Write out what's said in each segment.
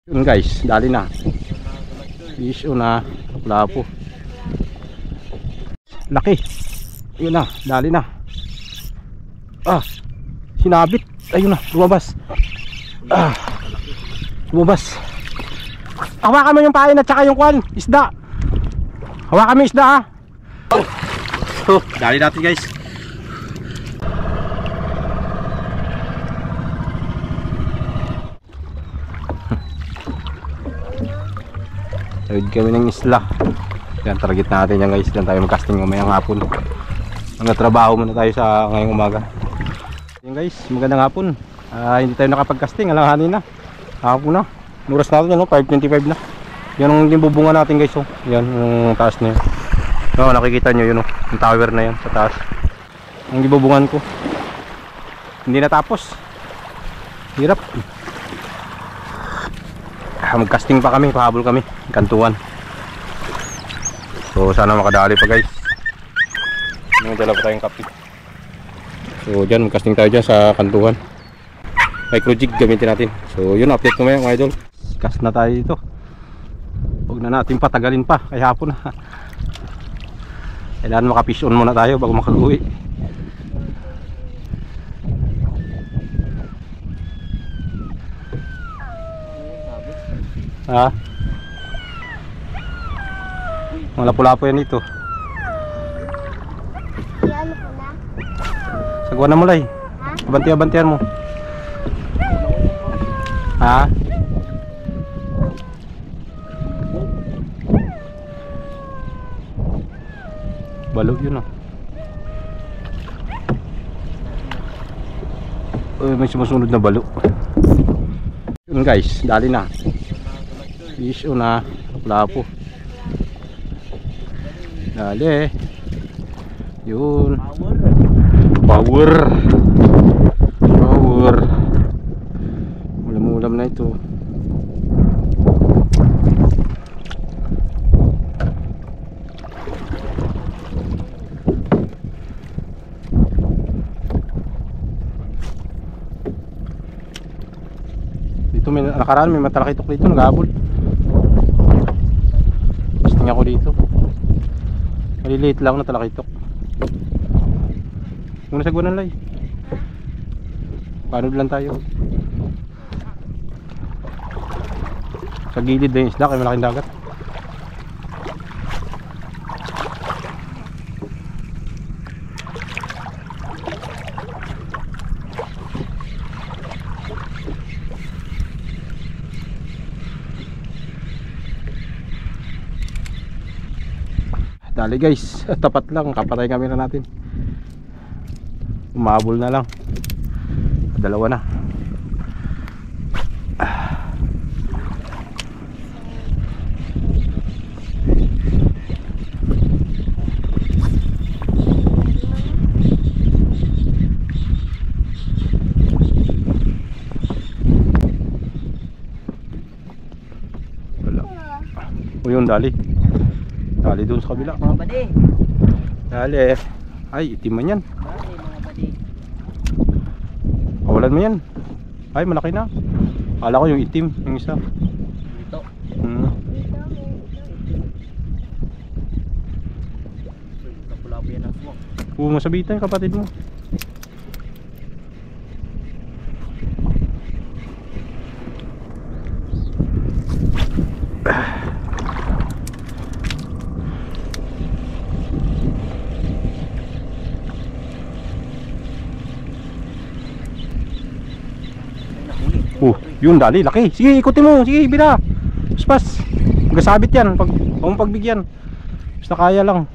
Yun guys, dali na. Fish na, lapo. Laki. Yun na, dali na. Sinabit. Ayun na, lumabas. Lumabas. Hawakan mo yung pain at saka yung kwan, isda. Hawakan mo yung isda ha. Dali natin guys. Tawid kami ng isla. Yan, target natin yan guys. Yan tayo mag-casting mamayang hapon. Nagtrabaho muna tayo sa ngayong umaga. Yan guys, magandang hapon. Hindi tayo nakapag-casting, alanganin na. Hapon na. Oras natin yan, 5:25 na. Yan ang bubunga natin guys. Yan, yung taas na yun. Nakikita nyo yun, yung tower na yan sa taas. Ang ibubungan ko. Hindi natapos. Hirap. Mag-casting pa kami, pahabol kami. Kantuan. So sana makadali pa guys. May dala pa tayong kape. So dyan, mag-casting tayo dyan sa kantuan. Micro jig gamitin natin. So yun, update ko mga idol. Cast na tayo dito. Huwag na natin patagalin pa, kaya hapon na. Kailangan maka-fish on muna tayo bago makag-uwi. Mga lapu-lapo yan dito. Sagwan na mulay. Abanti-abantian mo. Balo yun may sumusunod na balo. Yun guys, dali na. Fish na, lapo. Dali. Yun. Power. Ulam-ulam na ito. Dito may nakaraan, may matalakitok dito, nag-aabol. Pasting ako dito. Maliliit lang na talakitok. Muna sa guwanan lay. Paano lang tayo. Sa gilid na yung isda, kaya malaking dagat. Dali guys, tapat lang, kapatay kami na natin. Umabol na lang. Dalawa na. Wala. O yun, dali. Dali doon sa kabila. Mga badi. Dali. Ay, itim man yan. Dali mga badi. Kawalan mo yan. Ay, malaki na. Kala ko yung itim, yung isa. Dito. Kapulapo yan ang smoke. Masabitan kapatid mo. Yun, dali, laki. Sige, ikutin mo. Sige, bira. Pas. Magasabit yan. Huwag pagbigyan. Basta kaya lang.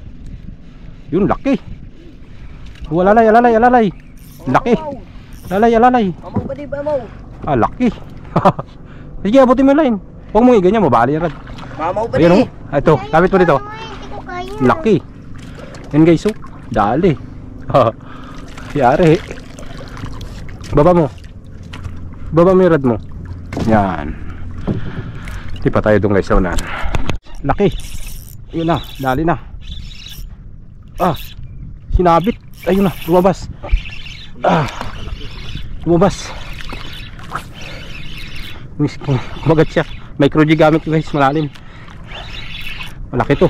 Yun, laki. Alalay. Laki. Alalay. Amaw badi ba amaw? Laki. Sige, abutin mo yung line. Huwag mo iganyan, mabali yan. Mamaw badi. Ayan o. Ito, kapit mo dito. Laki. Yan guys, dali. Yari. Baba mo yung rad mo. Yan. Di pa tayo doon guys sa unahan. Laki. Yun na, dali na. Sinabit. Ayun na, lumabas. Lumabas. Kumagat siya. Micro jig gamit ko guys, malalim. Malaki to.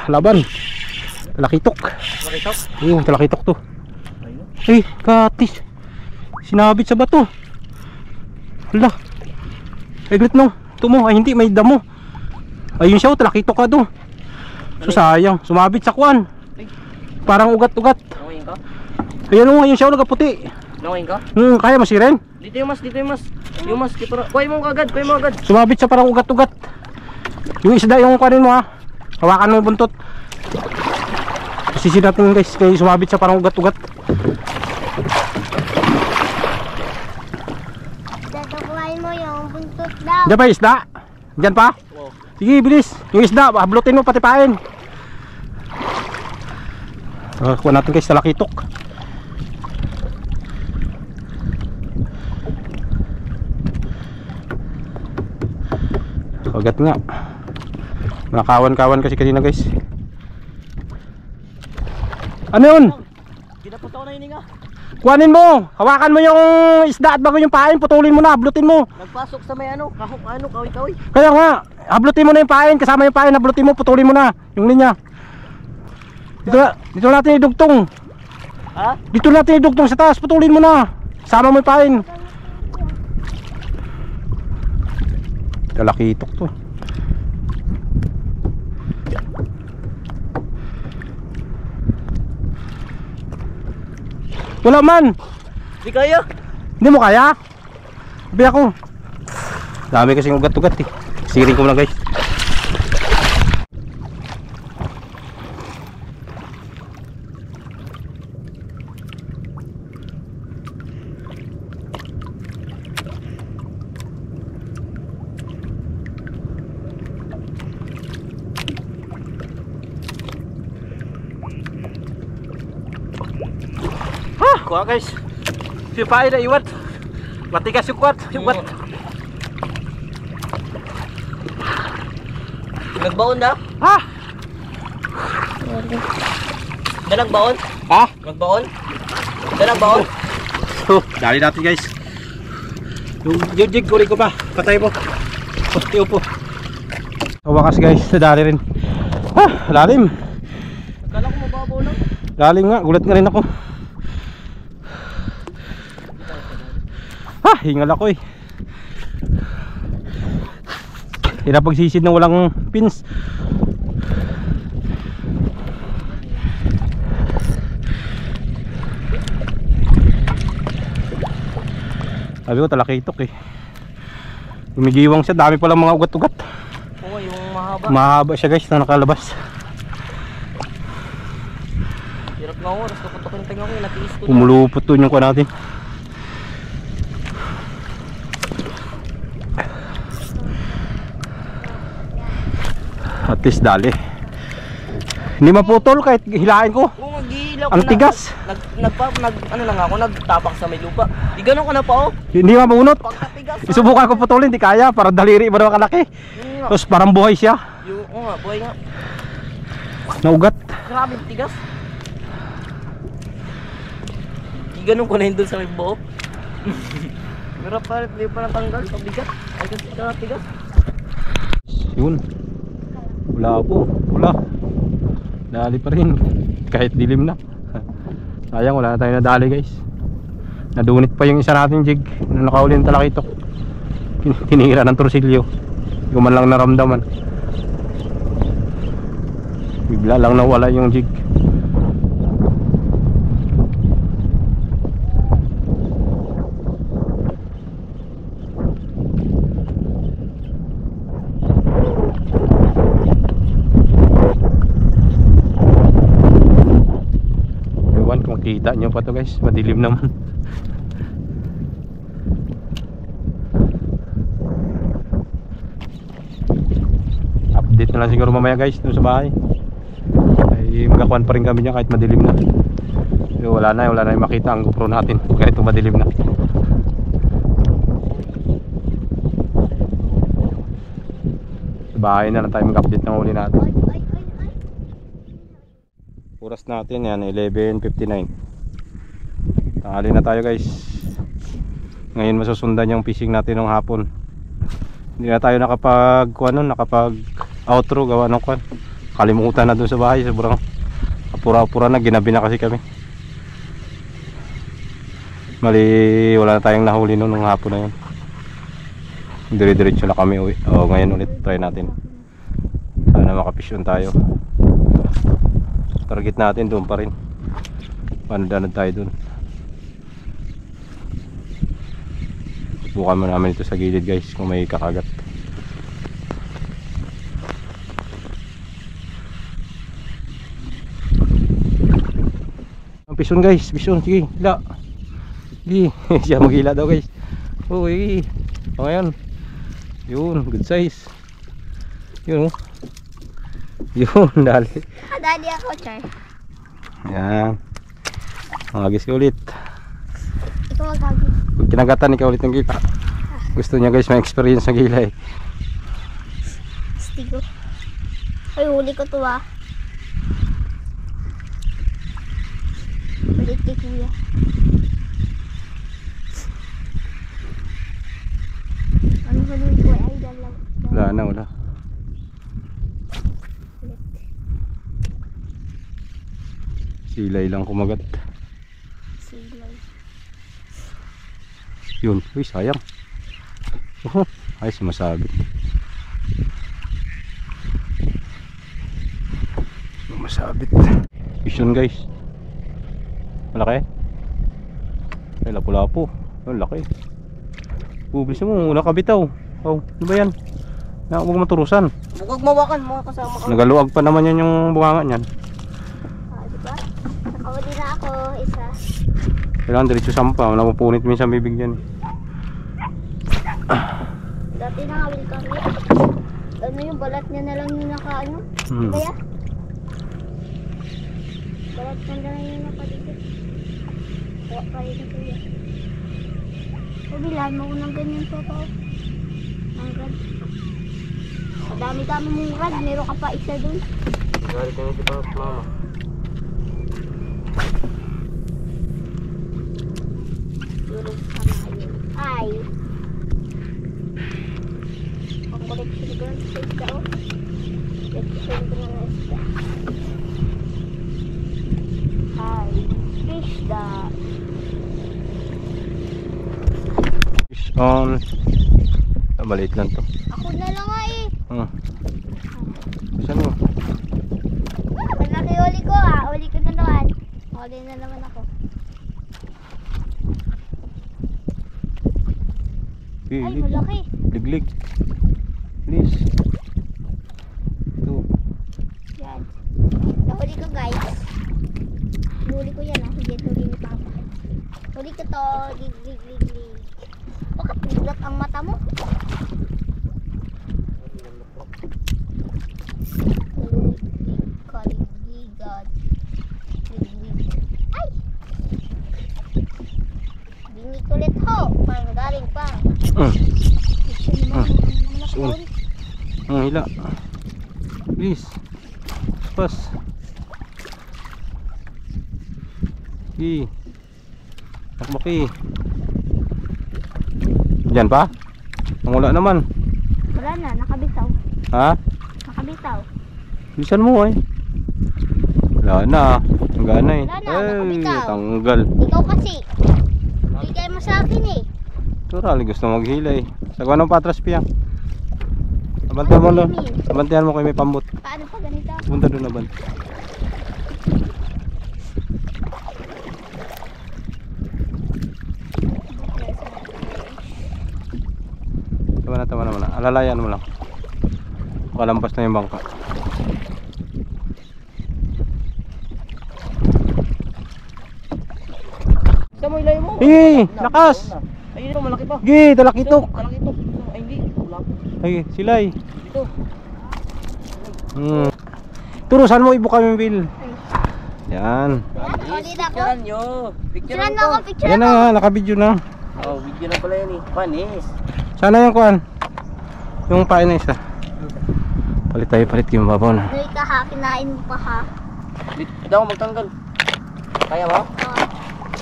Laban. Talakitok. Talakitok? Oo, talakitok to. Katis. Sinabit sa bato. Hala. Eglit no. Ito mo, ay hindi, may damo. Ayun siya, talakitok ka to. So sayang, sumabit sa kwan. Parang ugat-ugat. Nangayin ka? Ayun siya, nagaputi. Nangayin ka? Kaya masiren? Dito yung mas, dito yung mas. Yung mas, dito na. Kuhay mo agad, kuhay mo agad. Sumabit sa parang ugat-ugat. Yung isda yung kwanin mo ha. Hawakan mo yung buntot. Sisi natin guys, kaya sumabit sa parang ugat-ugat. Dadakuhain mo yung buntot daw. Diyan pa yung isda? Diyan pa? Oo. Sige, bilis. Yung isda, hablutin mo, patipain. Kuha natin guys, talakitok. Kagat nga. Mga kawan-kawan kasi kanina guys. Ano yun? Ginapot ako na hininga. Kuhanin mo. Hawakan mo yung isda at bago yung pain, putulin mo na, hablutin mo. Nagpasok sa may ano, kahok ano, kawi-kawi. Kaya nga, hablutin mo na yung pain, kasama yung pain, hablutin mo, putulin mo na yung linya. Dito natin idugtong. Ha? Dito natin idugtong sa taas, putulin mo na. Sama mo yung pain. Talakitok to. Wala man. Di kaya? Hindi mo kaya? Sabi ako. Dami kasing ugat-ugat eh. Siring ko na guys. Kuha guys. Si pain na iwat. Matigas yung kwat. Nagbaon na? Ha? Dalag baon? Ha? Nagbaon? Dalag baon? Dali natin guys. Yung jig kunin ko pa. Patay mo. Tiyo po. Sa wakas guys, nadali rin. Lalim. Kala ko mababaw lang. Lalim nga, gulat nga rin ako. Hingal ako eh. Hirap pagsisid na walang pins. Sabi ko talakitok eh. Umigiwang siya, dami palang mga ugat-ugat. Oo, yung mahaba. Mahaba siya guys na nakalabas. Hirap nga oras, kaputok yung tinga ko, natiis ko. Umulupot doon yung kuha natin. At least dali. Hindi maputol kahit hilain ko. Oo, mag-iilaw Ang tigas. Ano lang ako, nagtapak sa may lupa. Di ganun ka na pa oh. Hindi mabunot. Pagkatigas. Isubukan ko putulin, hindi kaya. Parang daliri ba naman kalaki. Yun nga. Tapos parang buhay siya. Oo nga, buhay nga. Naugat. Grabe, tigas. Di ganun ko na yun dun sa may buhok. Pero pa, di pa natanggal. Pabigat. Ay, kasi tigas. Yun. Wala po. Wala. Dali pa rin. Kahit dilim na. Sayang, wala na tayo nadali guys. Nadunit pa yung isa natin jig na nakauli ng talakitok. Tinira ng torsilyo. Hindi ko man lang naramdaman. Bigla lang nawala yung jig. Kung kita nyo pa to guys, madilim naman. Update na lang siguro mamaya guys dun sa bahay. Ay magkakuan pa rin kami niya kahit madilim na. Pero wala na yung makita ang GoPro natin kahit madilim na. Sa bahay na lang tayo mag-update ng uli natin. Oras natin yan 11:59. Tanghali na tayo guys. Ngayon masusundan yung fishing natin ng hapon. Hindi na tayo nakapag outro gawa ng kwan. Kalimutan na dun sa bahay, sobrang apura-apura na, ginabi na kasi kami. Mali, wala na tayong nahuli noon nung hapon na yun. Dire-diretso na kami uwi. O, ngayon ulit try natin. Sana makapisyon tayo. Target natin doon pa rin. Panad-anad tayo doon. Bukan mo namin ito sa gilid guys kung may kakagat. Ang pisyon guys, pisyon, sige, hila. Sige, siya maghila daw guys. Uy, o ngayon. Yun, good size. Yun oh. Yun, dali. Dali ako, Char. Yan. Magagis ka ulit. Ikaw magagis. Pag kinagatan, ikaw ulit ng kita. Gusto niya guys, may experience sa gila eh. Stigo. Ay, huli ko to ah. Ulit kay kuya. Ano ba nun ko? Ay, dalaw. Wala na, wala. Silay lang kumagat. Silay. Yun, uy sayang. Oh, ay sumasabit. Sumasabit. Fish yun guys. Malaki. Ay lapu-lapu. Ang laki. Bilisan mo, nakabitaw. Oh, ano ba yan? Huwag maturusan. Bukag mawakan, mga kasama ka. Nagaluag pa naman yan yung bunganga niyan. Ah, diba? Nakahuli na ako, isa. Kailangan diretso sampa, napupunit minsan bibig dyan. Dati nakawil kami. Ano yung balat niya na lang yung naka-ano? Hmm. Kaya? Balat niya na lang yung nakadikit. Kaya pa rin na kuya. Sabilan mo ko ng ganyan sa tao. Ang rad. Madami-dami mong rad. Meron ka pa isa dun. Galit kami si Mama. Tulog ka na yun. Ay. Pang-collection ko lang sa isda o. Collection ko lang sa isda. Hi. Fish that. Fish on. Maliit lang to. Ako na lang nga eh. Saan mo? Pag nakiuli ko uli ko na naman. Uli na naman ako. Ay, malaki. Liglig. Please. Ito. Yan. Nahuli ko guys. Nahuli ko yan Hindi huli ni Papa. Huli ko to. Lig. Bakit biglat ang mata mo? Kaligigan. Ay! Bingit ulit ho. Galing pa. Soon. Hila. Please. Pas. Gi. Takbaki. Diyan pa? Ang wala naman. Wala na, nakabitaw. Ha? Nakabitaw. Bisan mo eh. Wala na. Ang gana eh. Wala na, nakabitaw. Tanggal. Ikaw kasi. Bigay mo sa akin eh. Turali gusto maghila eh. Sagwa ng patras piyang. Abantayan mo doon. Abantayan mo kayo may pambot. Paano pa ganito? Punta doon naman. Tama na. Alalayan mo lang. Makalampas na yung bangka. Gusto mo ilay mo? Lakas! Ayun ito, malaki pa. Talakitok! Talakitok. Ay, hindi. Wala. Ay, silay. Ito. Turusan mo, ibuka yung bill. Yan. Ulit ako. Picturean nyo. Picturean mo ako, picturean Yan mo. na, nakabidyo na. Oh, video na pala yan eh. Panis. Sana yung kuhan. Yung pain na isa. Palit yung mababaw na. Dali ka ha, kinain mo pa ha. Dito ako magtanggal. Kaya mo?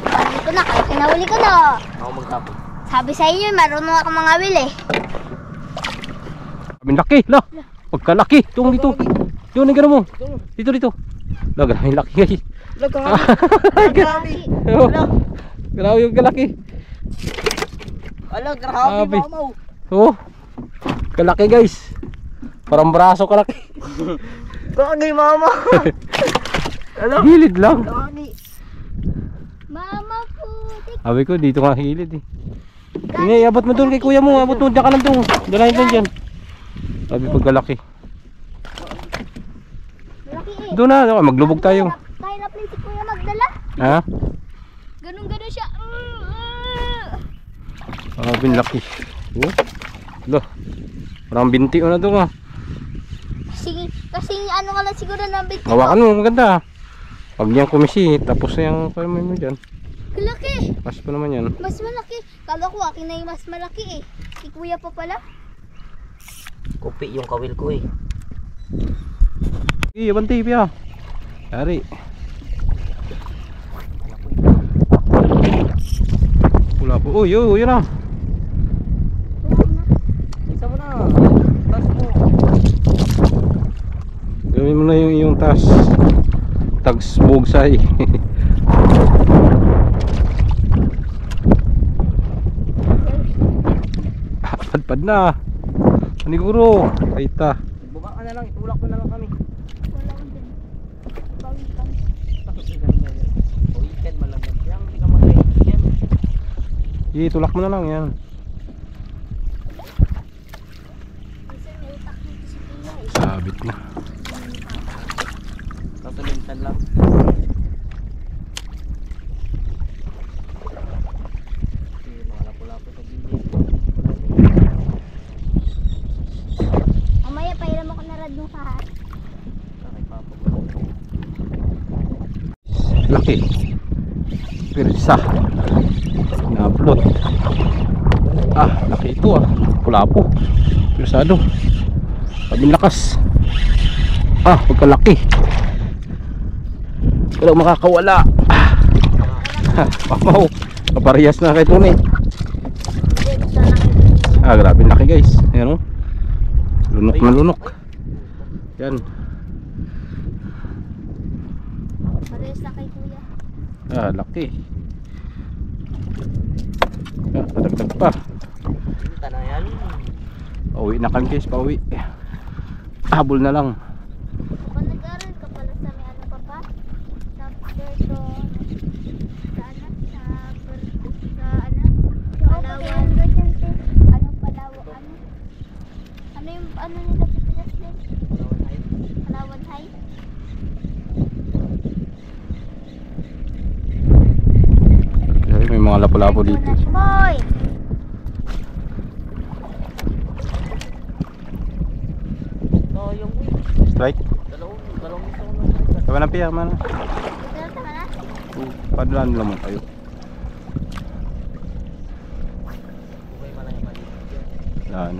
Huli ko na, kaya kinahuli ko na. Ako magtapon. Sabi sa inyo, marunong ako mga wil eh. Ang laki, la. Pagkalaki. Tung dito. Doon ang gano'n mo. Dito. La, grabe yung laki guys. Grabe. Oh, grabe yung kalaki. Ala, grabe mamaw. Oh, kalaki guys. Parang braso kalaki. Kani mama. Ala. Gilid lang. Kani. Mama putik. Sabi ko dito nga gilid eh. Hindi, abot mo doon kay kuya mo. Abot mo, diyan ka lang doon. Dalahin doon dyan. Sabi pagkalaki. Malaki eh. Doon na, maglubog tayo. Kahirap rin si Kuya magdala. Ha? Ganun siya. Sabi laki. Oh. Lo. Parang binti na doon ah. Sige, kasi ano nga lang siguro ng big. Hawakan mo, maganda. Pag niyang kumisi, tapos na yung kaya mo dyan. Malaki. Pas pa naman yan. Mas malaki. Kala ko akin na yung mas malaki eh. Si Kuya pa pala. Kopi yung kawil ko eh. Iya, banti piya. Dari. Pula po. Oh, yun na. Isa mo na. Tas mo. Gawin mo na yung iyong tas. Tags bugsay. Padpad na. Paniguro. Kaita. Baba ka na lang, itulak mo na lang kami. Wala ko din. Bawin ka. O weekend man lang yan. Kaya hindi ka mag-weekend yan. Tulak mo na lang yan. Kasi may utak dito si Kuya eh. Sabit na. Kasulintan lang. Mga lapo-lapo sa gilid. Mamaya pahiram ako na rad nung kahat. Kay Papa. Laki. Pirsa. Na-upload. Ah, laki ito ah. Pulapo. Pirsado. Paging lakas. Ah, pagkalaki. Walang makakawala. Pamaw. Kaparehas na kay Tony. Ah, grabe laki guys. Ayan o. Lunok na lunok. Yan. Parehas na kay Kuya. Ah, laki. Ah, padagdag pa. Pinta na yan. Pauwi na kami guys, pauwi. Habol na lang. Kung nag-aaral ka pala sa may ano pa pa? Sa Puerto... Sa ano? Sa ano? Palawan. Ano Palawan? Ano yung ano nila sa Pilas din? Palawan High? Ay, may mga lapo-lapo dito. Boy! No, yung week. Strike. Dalawang isa ko na. Tawa ng piya man. Dito na na? Padlan lang mo tayo. Bukay man lang yung mali. Yan. Layan.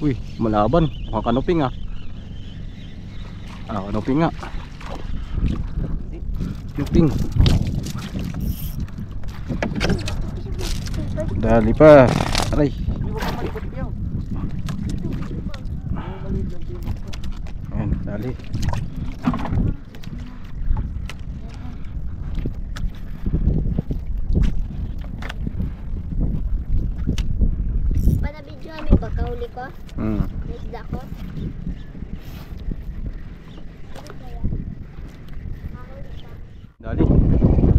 Uy, malaban. Mukhang kanuping ah. Ah, kanuping nga. Kanuping. Dali pa. Aray. Hindi mo ka malikot yan. Ayan, dali. Panabidyo kami pagkahuli ko. May isda ko. Dali.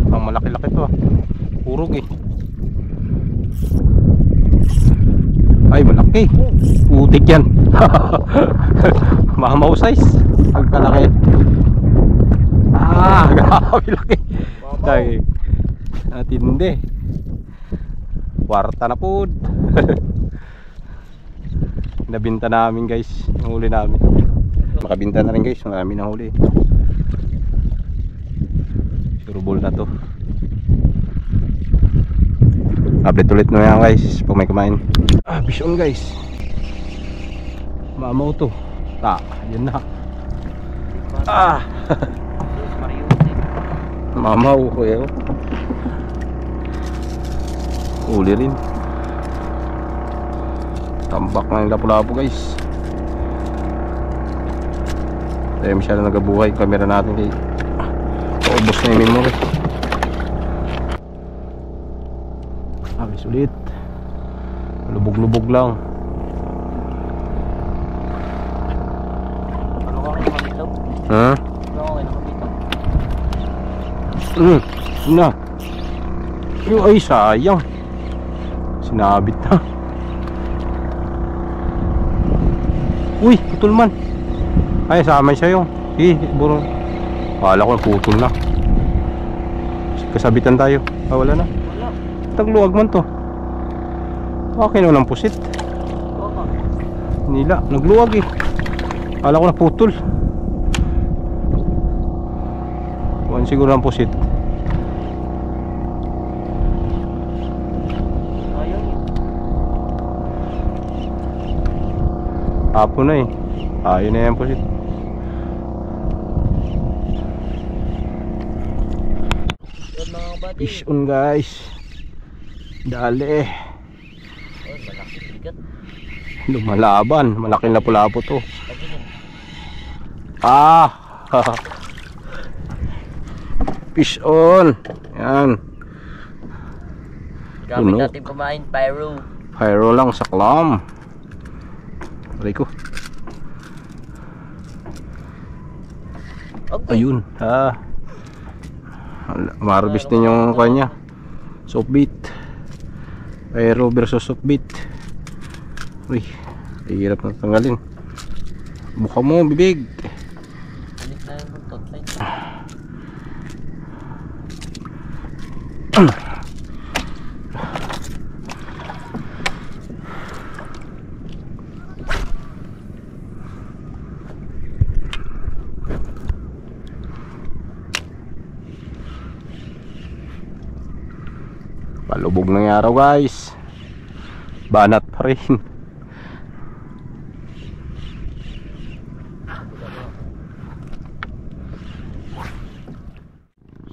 Ang malaki-laki to ah. Purog eh. Ay, malaki. Utik yan. Mamaw size. Pagkalaki. Ah, grabe laki. Tay. Natindi. Kwarta na po. Nabinta namin guys. Ang huli namin. Makabinta na rin guys. Marami na huli. Surubol na to. Update ulit na yan guys pag may kumain. Ah, vision guys. Mamaw to. Ta, yan na. Ah. Mamaw ko eh. Uli rin. Tambak na yung lapu-lapu guys. Tayo masyado nagabuhay camera natin kay paubos na yung memory. Abis ulit. Lubog-lubog lang. Ano ka kayo nakabitaw? Ha? Ano ka kayo nakabitaw? Na. Yung ay sayang. Sinabit na. Uy, putol man. Ay, sama siya yung. Burong. Akala ko putol na. Kasabitan tayo. Wala na. Wala. Tagluwag man to. Okay na ng pusit. Baka. Nila, nagluwag eh. Akala ko naputol. Kuhan siguro ng pusit. Ayaw yun. Hapon na eh. Ayun na yan pusit. Yun mga kabady. Fish on guys. Dali. Oh, malaki bigat. Lumalaban. Malaking lapu-lapu to. Laginin. Fish on. Yan. Gamit Tunog. natin kumain pyro. Pyro lang sa clam. Aray ko. Okay. Ayun. Marbis din yung kanya. Soft beat. Pyro versus soft beat. Uy. Hirap na tanggalin. Buka mo, bibig. Balik na yung buntot. Palubog ng araw guys. Banat pa rin.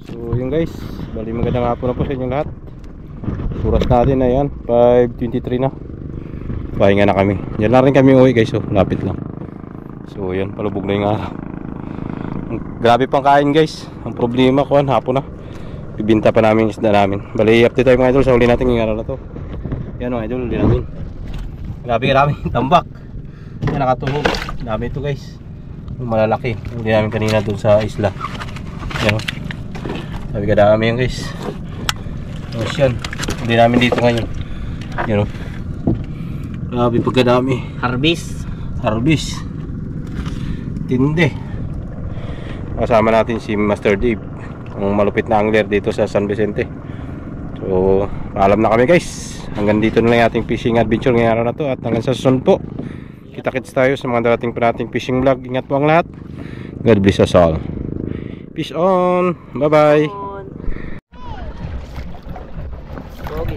So yun guys, bali magandang hapon na po sa inyong lahat. Oras natin na yan, 5:23 na. Pahinga na kami. Diyan na rin kami uwi guys, so lapit lang. So yun, palubog na yung araw. Grabe pang kain guys. Ang problema ko, hapon na. Bibinta pa namin yung isda namin. Bali, update tayo mga idol sa uli natin yung araw na to. Yan mga idol, uli namin. Grabe tambak. Yan, nakatuhog. Dami ito guys. Yung malalaki. Uli namin kanina dun sa isla. Yan o. Sabi ka dami yan guys. Tapos yan. Uli namin dito ngayon. Yan o. Grabe pagkadami. Harvest. Tindi. Kasama natin si Master Dave, ang malupit na angler dito sa San Vicente. So, paalam na kami guys. Hanggang dito na lang yung ating fishing adventure ngayong araw na to. At hanggang sa susunod po. Kita-kits tayo sa mga darating pa nating fishing vlog. Ingat po ang lahat. God bless us all. Peace on. Bye bye. Pogi.